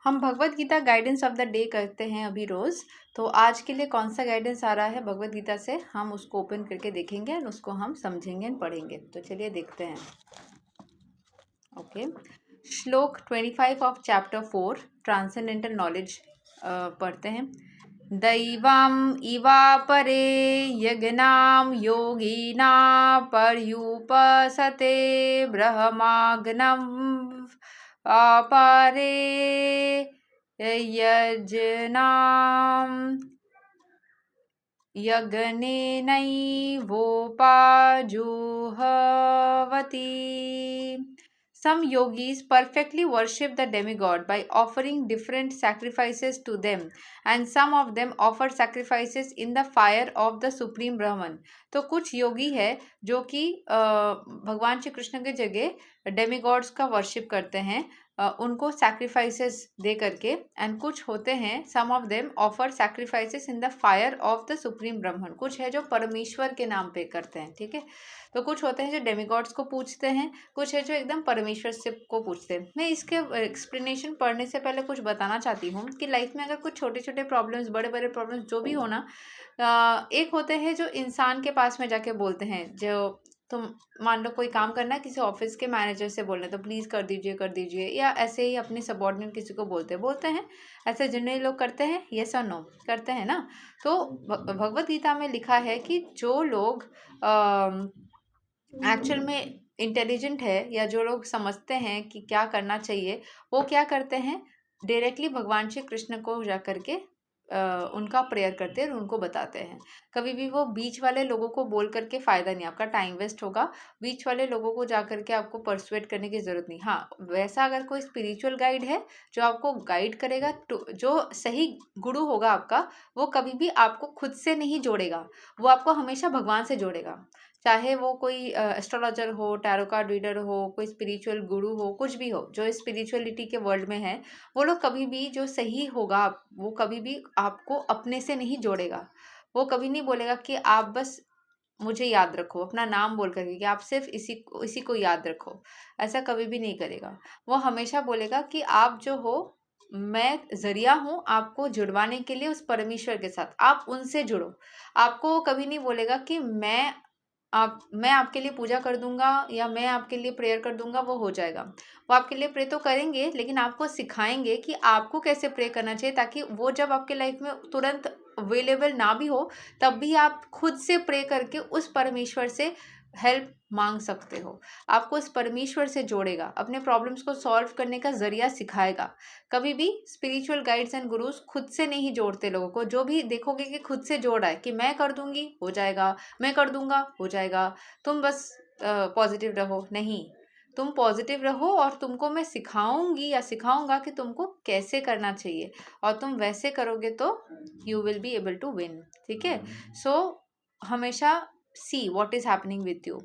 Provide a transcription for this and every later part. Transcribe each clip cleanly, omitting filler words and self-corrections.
हम Bhagavad Gita guidance of the day करते हैं अभी रोज़। तो आज के लिए कौन सा गाइडेंस आ रहा है भगवत गीता से, हम उसको ओपन करके देखेंगे और उसको हम समझेंगे और पढ़ेंगे। तो चलिए देखते हैं। ओके, श्लोक 25 ऑफ चैप्टर 4 ट्रांसेंडेंटल नॉलेज पढ़ते हैं। दैवाम इवा परे यज्ञनाम योगिना पर्युपसते ब्रह्माग्नम अपारे यजनाम यज्ञनेनैवोपाजुह्वति. Some yogis perfectly worship the demigod by offering different sacrifices to them, and some of them offer sacrifices in the fire of the supreme Brahman. तो कुछ योगी है जो कि भगवान श्री कृष्ण के जगह डेमिगॉड्स का वर्शिप करते हैं, उनको सैक्रिफाइसेस दे करके, एंड कुछ होते हैं some of them offer sacrifices in the fire of the supreme Brahman. कुछ है जो परमेश्वर के नाम पे करते हैं, ठीक है. तो कुछ होते हैं जो डेमिगॉड्स को पूछते हैं, कुछ है जो एकदम परमेश्वर से को पूछते हैं. मैं इसके एक्सप्लेनेशन पढ़ने से पहले कुछ बताना चाहती हूँ कि लाइफ में अगर कुछ छोटे छोटे प्रॉब्लम्स, बड़े बड़े प्रॉब्लम्स जो भी हो ना, एक होते हैं जो इंसान के पास में जाके बोलते हैं. जो तुम मान लो कोई काम करना है, किसी ऑफिस के मैनेजर से बोलना है तो प्लीज़ कर दीजिए, या ऐसे ही अपने सबॉर्डिनेट किसी को बोलते हैं. ऐसे जिन्हें लोग करते हैं, यस और नो करते हैं ना. तो भगवत गीता में लिखा है कि जो लोग एक्चुअल में इंटेलिजेंट है, या जो लोग समझते हैं कि क्या करना चाहिए, वो क्या करते हैं, डायरेक्टली भगवान श्री कृष्ण को जा करके उनका प्रेयर करते हैं और उनको बताते हैं. कभी भी वो बीच वाले लोगों को बोल करके फ़ायदा नहीं, आपका टाइम वेस्ट होगा. बीच वाले लोगों को जा करके आपको परसुएट करने की ज़रूरत नहीं. हाँ, वैसा अगर कोई स्पिरिचुअल गाइड है जो आपको गाइड करेगा, तो जो सही गुरु होगा आपका, वो कभी भी आपको खुद से नहीं जोड़ेगा, वो आपको हमेशा भगवान से जोड़ेगा. चाहे वो कोई एस्ट्रोलॉजर हो, टैरो कार्ड रीडर हो, कोई स्पिरिचुअल गुरु हो, कुछ भी हो जो स्पिरिचुअलिटी के वर्ल्ड में है, वो लोग कभी भी जो सही होगा, वो कभी भी आपको अपने से नहीं जोड़ेगा. वो कभी नहीं बोलेगा कि आप बस मुझे याद रखो, अपना नाम बोल करके कि आप सिर्फ इसी को याद रखो. ऐसा कभी भी नहीं करेगा. वो हमेशा बोलेगा कि आप जो हो, मैं जरिया हूँ आपको जुड़वाने के लिए उस परमेश्वर के साथ, आप उनसे जुड़ो. आपको कभी नहीं बोलेगा कि मैं आपके लिए पूजा कर दूंगा या मैं आपके लिए प्रेयर कर दूंगा, वो हो जाएगा. वो आपके लिए प्रे तो करेंगे, लेकिन आपको सिखाएंगे कि आपको कैसे प्रे करना चाहिए, ताकि वो जब आपके लाइफ में तुरंत अवेलेबल ना भी हो, तब भी आप खुद से प्रे करके उस परमेश्वर से हेल्प मांग सकते हो. आपको उस परमेश्वर से जोड़ेगा, अपने प्रॉब्लम्स को सॉल्व करने का जरिया सिखाएगा. कभी भी स्पिरिचुअल गाइड्स एंड गुरुज खुद से नहीं जोड़ते लोगों को. जो भी देखोगे कि खुद से जोड़ रहा है कि मैं कर दूंगी हो जाएगा, मैं कर दूंगा हो जाएगा, तुम बस पॉजिटिव रहो. नहीं, तुम पॉजिटिव रहो और तुमको मैं सिखाऊंगी या सिखाऊंगा कि तुमको कैसे करना चाहिए, और तुम वैसे करोगे तो you will be able to win. ठीक है. सो हमेशा see what is happening with you.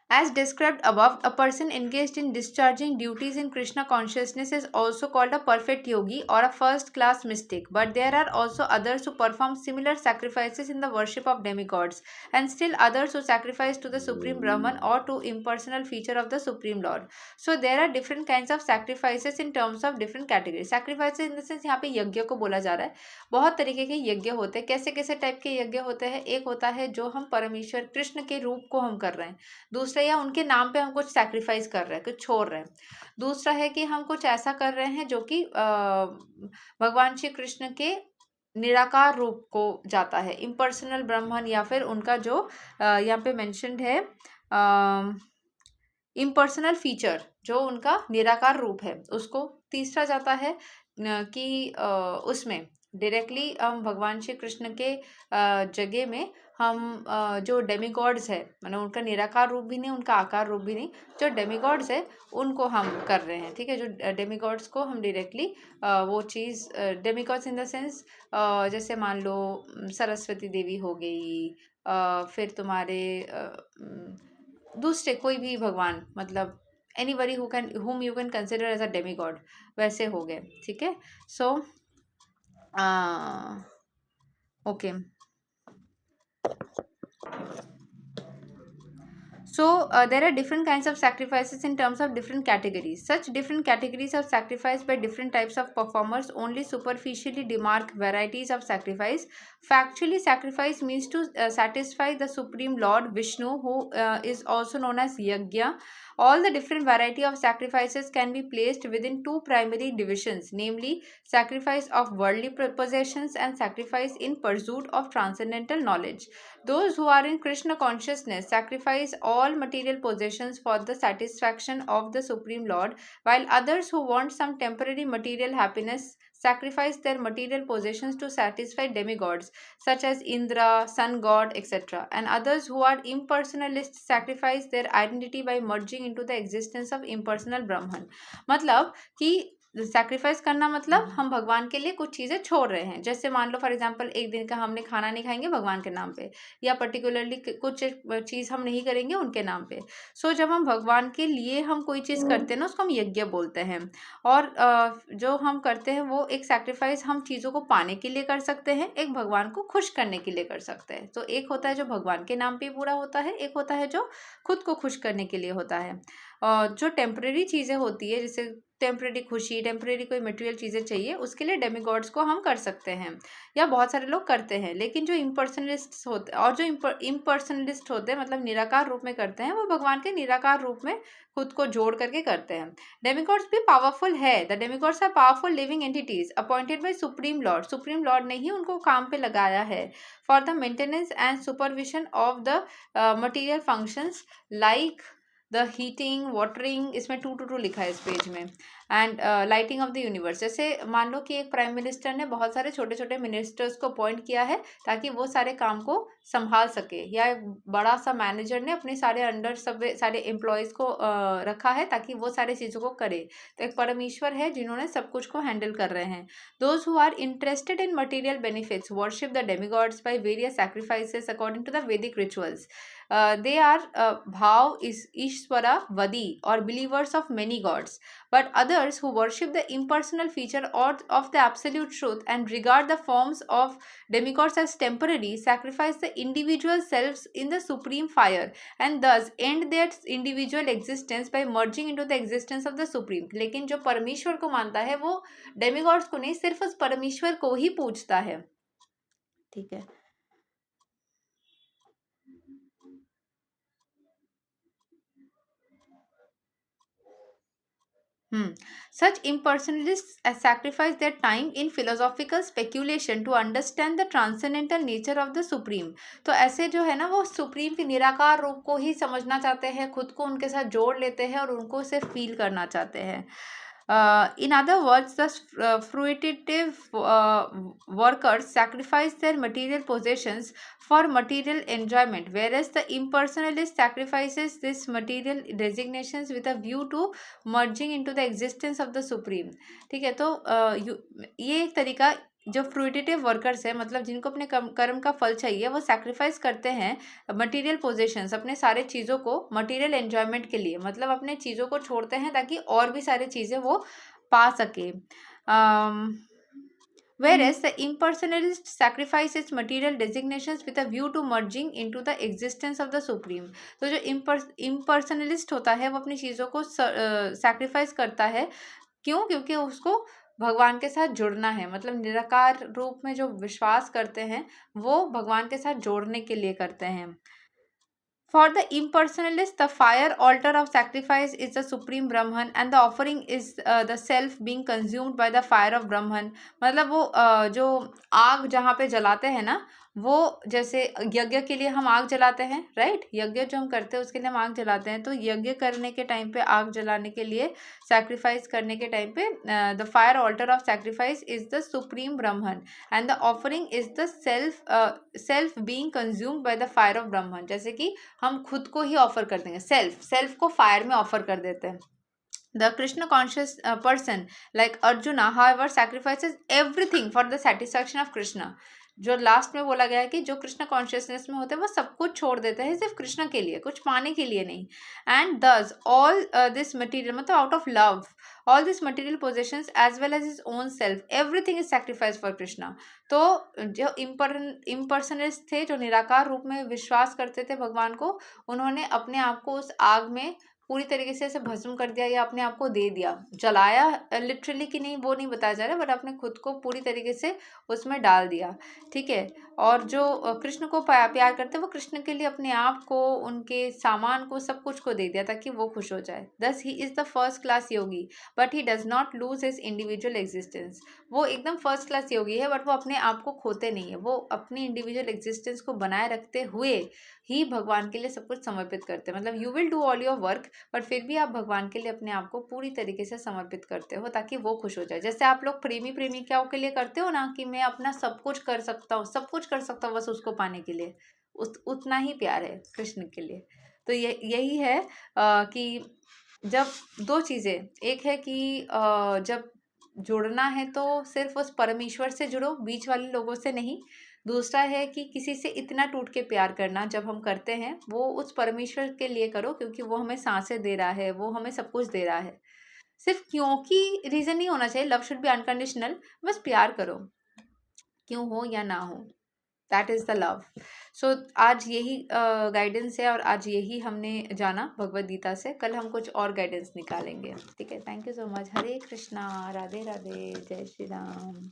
As described above, a person engaged in discharging duties in Krishna consciousness is also called a perfect yogi or a first class mystic. But there are also others who perform similar sacrifices in the worship of demigods, and still others who sacrifice to the Supreme Brahman or to impersonal feature of the Supreme Lord. So there are different kinds of sacrifices in terms of different categories. Sacrifices in the sense यहाँ पे यज्ञ को बोला जा रहा है. बहुत तरीके के यज्ञ होते हैं. कैसे कैसे टाइप के यज्ञ होते हैं. एक होता है जो हम परमेश्वर कृष्ण के रूप को हम कर रहे हैं. दूसरा, या उनके नाम पे हम कुछ सैक्रिफाइस कर रहे हैं, कुछ छोड़ रहे हैं. दूसरा है कि हम कुछ ऐसा कर रहे हैं जो कि भगवान श्री कृष्ण के निराकार रूप को जाता है, इम्पर्सनल ब्रह्मन, या फिर उनका जो यहाँ पे मेंशन्ड है इम्पर्सनल फीचर, जो उनका निराकार रूप है, उसको. तीसरा जाता है कि उसमें डायरेक्टली हम भगवान श्री कृष्ण के जगह में हम जो डेमिगॉड्स है, मतलब उनका निराकार रूप भी नहीं, उनका आकार रूप भी नहीं, जो डेमिगॉड्स है उनको हम कर रहे हैं. ठीक है. जो डेमिगॉड्स को हम डायरेक्टली वो चीज़, डेमिगॉड्स इन द सेंस जैसे मान लो सरस्वती देवी हो गई, फिर तुम्हारे दूसरे कोई भी भगवान, मतलब anybody whom you can consider as a demigod, वैसे हो गए. ठीक है. So okay. there are different kinds of sacrifices in terms of different categories. Such different categories of sacrifice by different types of performers only superficially demark varieties of sacrifice. Factually, sacrifice means to satisfy the Supreme Lord Vishnu, who is also known as Yajna. All the different variety of sacrifices can be placed within two primary divisions, namely sacrifice of worldly possessions and sacrifice in pursuit of transcendental knowledge. Those who are in Krishna consciousness sacrifice all material possessions for the satisfaction of the Supreme Lord, while others who want some temporary material happiness sacrifice their material possessions to satisfy demigods such as Indra, sun god, etc. And others who are impersonalists sacrifice their identity by merging into the existence of impersonal Brahman. मतलब कि sacrifice करना मतलब हम भगवान के लिए कुछ चीज़ें छोड़ रहे हैं, जैसे मान लो फॉर एग्जांपल एक दिन का हमने खाना नहीं खाएंगे भगवान के नाम पे, या पर्टिकुलरली कुछ चीज़ हम नहीं करेंगे उनके नाम पे. जब हम भगवान के लिए हम कोई चीज़ करते हैं ना, उसको हम यज्ञ बोलते हैं. और जो हम करते हैं वो एक सैक्रिफाइस हम चीज़ों को पाने के लिए कर सकते हैं, एक भगवान को खुश करने के लिए कर सकते हैं. तो एक होता है जो भगवान के नाम पे पूरा होता है, एक होता है जो खुद को खुश करने के लिए होता है. जो टेम्परेरी चीज़ें होती है, जैसे टेम्परेरी खुशी, टेम्परेरी कोई मटेरियल चीज़ें चाहिए, उसके लिए डेमिगॉड्स को हम कर सकते हैं, या बहुत सारे लोग करते हैं. लेकिन जो इम्पर्सनलिस्ट होते हैं और जो इम्पर्सनलिस्ट होते हैं मतलब निराकार रूप में करते हैं, वो भगवान के निराकार रूप में खुद को जोड़ करके करते हैं. डेमिगॉड्स भी पावरफुल है. The demigods are powerful living entities appointed by supreme lord. Supreme lord ने ही उनको काम पे लगाया है for the maintenance and supervision of the material functions like the heating, watering, इसमें 2 लिखा है इस पेज में, and lighting of the universe. जैसे मान लो कि एक प्राइम मिनिस्टर ने बहुत सारे छोटे छोटे मिनिस्टर्स को अपॉइंट किया है ताकि वो सारे काम को संभाल सके, या एक बड़ा सा मैनेजर ने अपने सारे अंडर सारे एम्प्लॉयज़ को रखा है ताकि वो सारी चीज़ों को करे. तो एक परमेश्वर है जिन्होंने सब कुछ को हैंडल कर रहे हैं. Those who are interested in material benefits worship the demigods by various sacrifices according to the Vedic rituals. They are Bhav is Ishwara Vadi or believers of many gods, but others who worship the impersonal feature or of the absolute truth and regard the forms of demigods as temporary sacrifice the individual selves in the supreme fire and thus end their individual existence by merging into the existence of the supreme. लेकिन जो परमेश्वर को मानता है वो demigods को नहीं, सिर्फ उस परमेश्वर को ही पूजता है. ठीक है. Such impersonalists sacrifice their time in philosophical speculation to understand the transcendental nature of the supreme. तो ऐसे जो है ना वो सुप्रीम के निराकार रूप को ही समझना चाहते हैं, खुद को उनके साथ जोड़ लेते हैं और उनको उसे फील करना चाहते हैं. In other words, the fruitive workers sacrifice their material possessions for material enjoyment, whereas the impersonalist sacrifices these material designations with a view to merging into the existence of the supreme. ठीक है. तो ये एक तरीका, जो फ्रूटिटिव workers है मतलब जिनको अपने कर्म का फल चाहिए, वो सैक्रिफाइस करते हैं मटेरियल पोजेशंस, अपने सारे चीज़ों को मटेरियल एन्जॉयमेंट के लिए, मतलब अपने चीज़ों को छोड़ते हैं ताकि और भी सारी चीज़ें वो पा सके. Whereas the impersonalist sacrifices material designations with a view to merging into the existence of the supreme. तो जो impersonalist होता है वो अपनी चीज़ों को sacrifice करता है. क्यों? क्योंकि उसको भगवान के साथ जुड़ना है, मतलब निराकार रूप में जो विश्वास करते हैं वो भगवान के साथ जोड़ने के लिए करते हैं. For the impersonalist, the fire altar of sacrifice is the supreme Brahman and the offering is the self being consumed by the fire of Brahman. मतलब वो जो आग जहाँ पे जलाते हैं ना, वो जैसे यज्ञ के लिए हम आग जलाते हैं, राइट. यज्ञ जो हम करते हैं उसके लिए हम आग जलाते हैं. तो यज्ञ करने के टाइम पे, आग जलाने के लिए, सैक्रिफाइस करने के टाइम पे, the fire altar of sacrifice is the supreme Brahman and the offering is the self being consumed by the fire of Brahman. जैसे कि हम खुद को ही ऑफर कर देंगे, सेल्फ को फायर में ऑफर कर देते हैं. The Krishna conscious person like Arjuna, however, sacrifices everything for the satisfaction of Krishna. जो लास्ट में बोला गया है कि जो कृष्ण कॉन्शियसनेस में होते हैं वो सब कुछ छोड़ देते हैं सिर्फ कृष्ण के लिए, कुछ पाने के लिए नहीं। And thus all this material, मतलब out of love, all this material possessions as well as his own self, everything is sacrifice for Krishna. तो जो इम्पर्सनलिस्ट थे, जो निराकार रूप में विश्वास करते थे भगवान को, उन्होंने अपने आप को उस आग में पूरी तरीके से ऐसे भस्म कर दिया या अपने आप को दे दिया, जलाया लिटरली कि नहीं वो नहीं बताया जा रहा, बट अपने खुद को पूरी तरीके से उसमें डाल दिया, ठीक है। और जो कृष्ण को प्यार करते हैं वो कृष्ण के लिए अपने आप को, उनके सामान को, सब कुछ को दे दिया ताकि वो खुश हो जाए। दस he is the first class Yogi but he does not lose his individual existence. वो एकदम फर्स्ट क्लास योगी है बट वो अपने आप को खोते नहीं है, वो अपनी इंडिविजुअल एग्जिस्टेंस को बनाए रखते हुए ही भगवान के लिए सब कुछ समर्पित करते हैं। मतलब you will do all your work but फिर भी आप भगवान के लिए अपने आप को पूरी तरीके से समर्पित करते हो ताकि वो खुश हो जाए। जैसे आप लोग प्रेमिकाओं के लिए करते हो ना कि मैं अपना सब कुछ कर सकता हूँ, सब कुछ कर सकता हूँ बस उसको पाने के लिए, उतना ही प्यार है कृष्ण के लिए। तो यही है कि जब दो चीज़ें, एक है कि जब जुड़ना है तो सिर्फ उस परमेश्वर से जुड़ो, बीच वाले लोगों से नहीं। दूसरा है कि किसी से इतना टूट के प्यार करना जब हम करते हैं वो उस परमेश्वर के लिए करो क्योंकि वो हमें सांसें दे रहा है, वो हमें सब कुछ दे रहा है। सिर्फ क्योंकि रीज़न नहीं होना चाहिए, लव शुड बी अनकंडीशनल। बस प्यार करो, क्यों हो या ना हो, दैट इज़ द लव। सो आज यही गाइडेंस है और आज यही हमने जाना भगवत गीता से। कल हम कुछ और गाइडेंस निकालेंगे, ठीक है। Thank you so much. Hare Krishna, Radhe Radhe, जय श्री राम।